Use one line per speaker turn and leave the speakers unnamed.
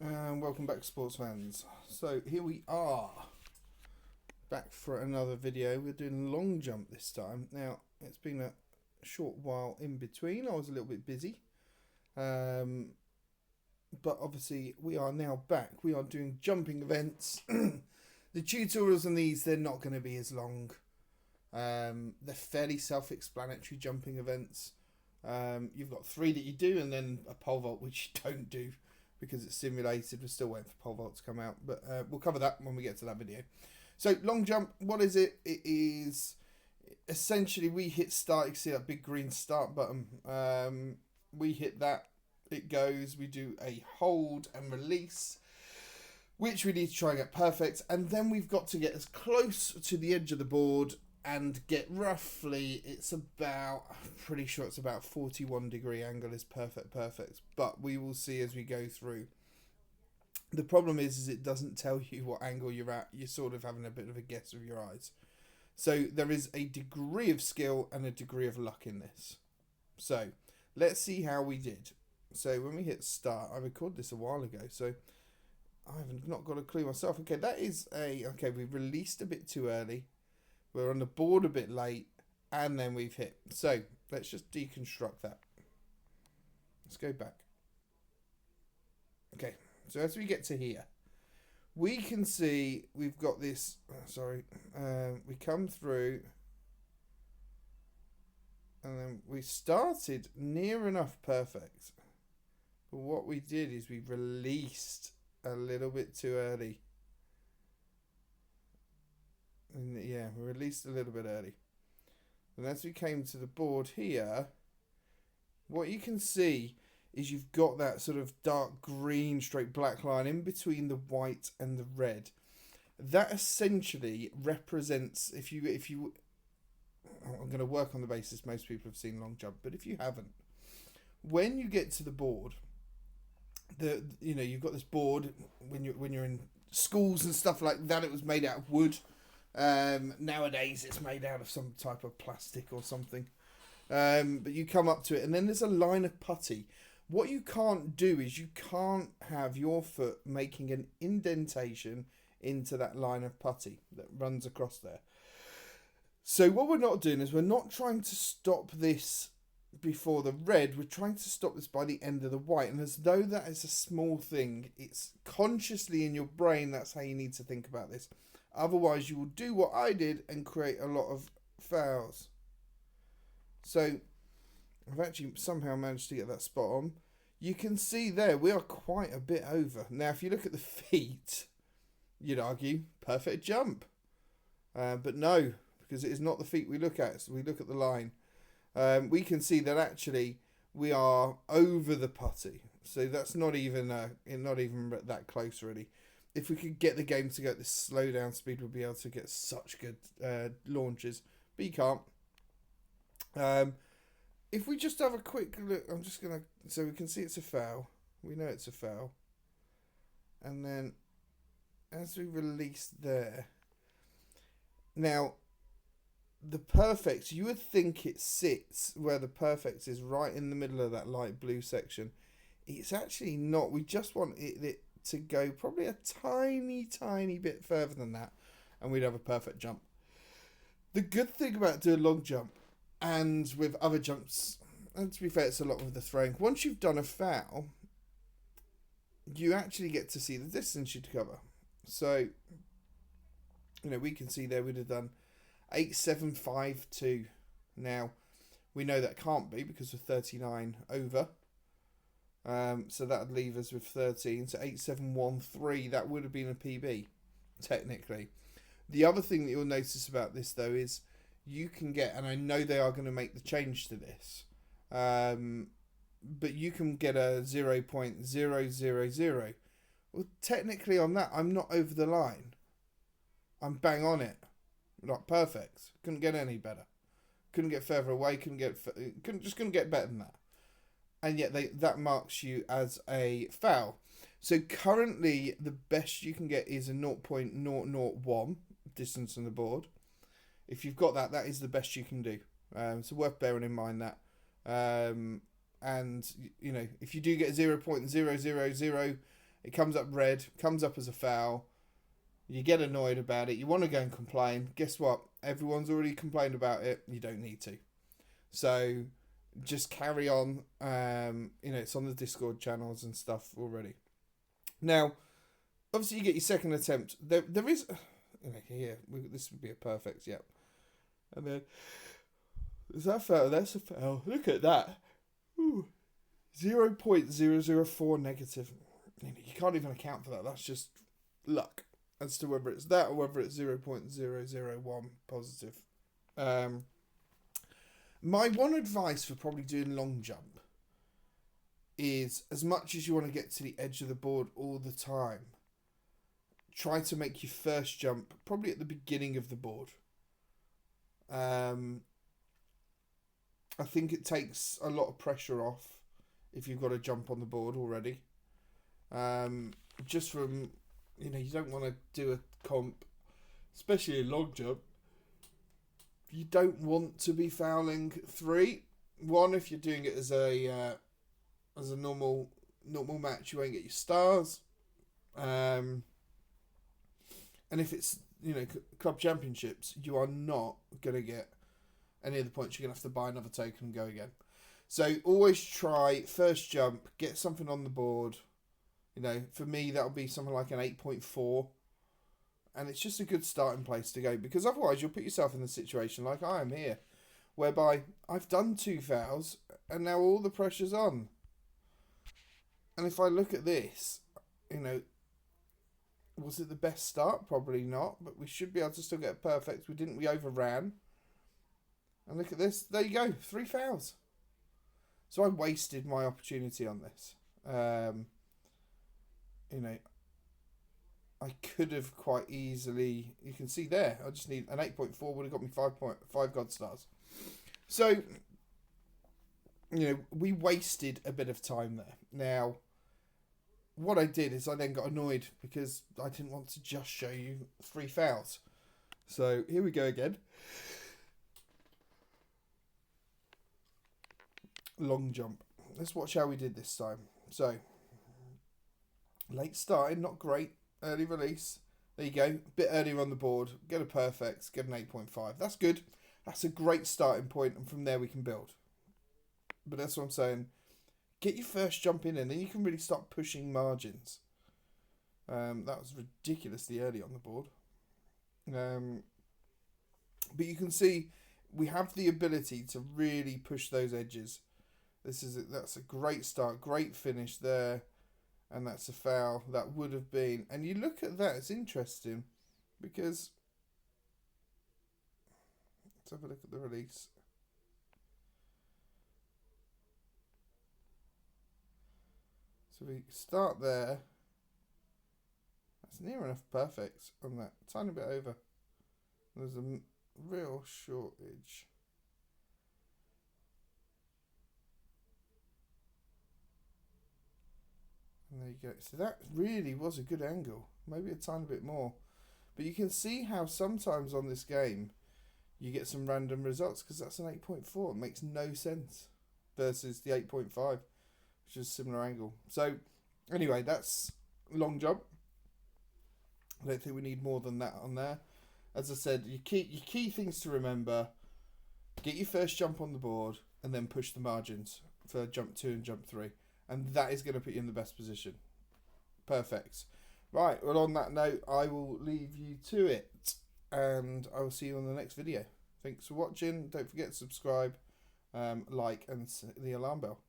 And welcome back, sports fans. So here we are, back for another video. We're doing long jump this time. Now, it's been a short while in between. I was a little bit busy. But obviously we are now back. We are doing jumping events. The tutorials on these, they're not going to be as long. They're fairly self-explanatory jumping events. You've got 3 that you do and then a pole vault which you don't do because it's simulated. We're still waiting for pole vault to come out, but we'll cover that when we get to that video. So long jump, what is it? It is essentially we hit start. You see that big green start button. We hit that, it goes. We do a hold and release, which we need to try and get perfect, and then we've got to get as close to the edge of the board and get roughly, it's about, I'm pretty sure it's about 41-degree angle is perfect, but we will see as we go through. The problem is it doesn't tell you what angle you're at. You're sort of having a bit of a guess with your eyes. So there is a degree of skill and a degree of luck in this. So let's see how we did. So when we hit start, I recorded this a while ago, so I've not got a clue myself. Okay, that is okay, we released a bit too early. We're on the board a bit late, and then we've hit. So let's just deconstruct that. Let's go back. Okay, so as we get to here, we can see we've got this. We come through, and then we started near enough perfect. But what we did is we released a little bit too early. And yeah, we released a little bit early. And as we came to the board here, what you can see is you've got that sort of dark green straight black line in between the white and the red. That essentially represents, if you I'm going to work on the basis most people have seen long jump, but if you haven't, when you get to the board, you've got this board when you're in schools and stuff like that, it was made out of wood. Nowadays it's made out of some type of plastic or something, but you come up to it and then there's a line of putty. What you can't do is you can't have your foot making an indentation into that line of putty that runs across there. So what we're not doing is we're not trying to stop this before the red, we're trying to stop this by the end of the white, and as though that is a small thing, it's consciously in your brain, that's how you need to think about this. Otherwise you will do what I did and create a lot of fouls. So I've actually somehow managed to get that spot on. You can see there we are quite a bit over. Now if you look at the feet, you'd argue perfect jump, but no, because it is not the feet we look at. So we look at the line. We can see that actually we are over the putty, so that's not even that close really. If we could get the game to go at this slow down speed, we'd be able to get such good launches, but you can't. If we just have a quick look, I'm just gonna, so we can see it's a foul. We know it's a foul, and then as we release there, now the perfect, you would think it sits where the perfect is, right in the middle of that light blue section. It's actually not. We just want it to go probably a tiny bit further than that, and we'd have a perfect jump. The good thing about doing long jump and with other jumps, and to be fair, it's a lot with the throwing, once you've done a foul, you actually get to see the distance you'd cover. So we can see there we'd have done 8.752. Now we know that can't be because we're 39 over, so that would leave us with 13. So 8.713, that would have been a PB technically. The other thing that you'll notice about this though is you can get, and I know they are going to make the change to this, but you can get a 0.000. Well, technically on that I'm not over the line, I'm bang on it. Not perfect. Couldn't get any better. Couldn't get further away. Couldn't get better than that. And yet that marks you as a foul. So currently the best you can get is a 0.001 distance on the board. If you've got that, that is the best you can do. So worth bearing in mind that. And if you do get 0.000 It comes up red, comes up as a foul. You get annoyed about it. You want to go and complain. Guess what? Everyone's already complained about it. You don't need to. So just carry on. It's on the Discord channels and stuff already. Now, obviously, you get your second attempt. There is, this would be a perfect. Yep. And then is that foul? That's a foul. Look at that. 0.004 negative. You can't even account for that. That's just luck as to whether it's that or whether it's 0.001 positive. My one advice for probably doing long jump is, as much as you want to get to the edge of the board all the time, try to make your first jump probably at the beginning of the board. I think it takes a lot of pressure off if you've got a jump on the board already. Just from, you don't want to do a comp, especially a long jump. You don't want to be fouling 3. 1, if you're doing it as a normal match, you won't get your stars. And if it's club championships, you are not going to get any of the points. You're going to have to buy another token and go again. So always try first jump, get something on the board. For me, that'll be something like an 8.4. And it's just a good starting place to go, because otherwise you'll put yourself in the situation like I am here, whereby I've done 2 fouls and now all the pressure's on. And if I look at this, was it the best start? Probably not, but we should be able to still get perfect. We overran. And look at this. There you go. 3 fouls. So I wasted my opportunity on this. I could have quite easily, you can see there, I just need an 8.4 would have got me 5 God stars. So, we wasted a bit of time there. Now, what I did is I then got annoyed because I didn't want to just show you 3 fouls. So, here we go again. Long jump. Let's watch how we did this time. So, late starting, not great. Early release. There you go. A bit earlier on the board. Get a perfect. Get an 8.5. That's good. That's a great starting point, and from there we can build. But that's what I'm saying. Get your first jump in, and then you can really start pushing margins. That was ridiculously early on the board. But you can see we have the ability to really push those edges. That's a great start. Great finish there. And that's a foul. That would have been. And you look at that, it's interesting. Because, let's have a look at the release. So we start there. That's near enough perfect on that. Tiny bit over. There's a real shortage. And there you go. So that really was a good angle. Maybe a tiny bit more. But you can see how sometimes on this game you get some random results, because that's an 8.4. It makes no sense versus the 8.5, which is a similar angle. So anyway, that's long jump. I don't think we need more than that on there. As I said, your key things to remember: get your first jump on the board and then push the margins for jump 2 and jump 3. And that is going to put you in the best position. Perfect. Right, well, on that note, I will leave you to it. And I will see you on the next video. Thanks for watching. Don't forget to subscribe, like, and the alarm bell.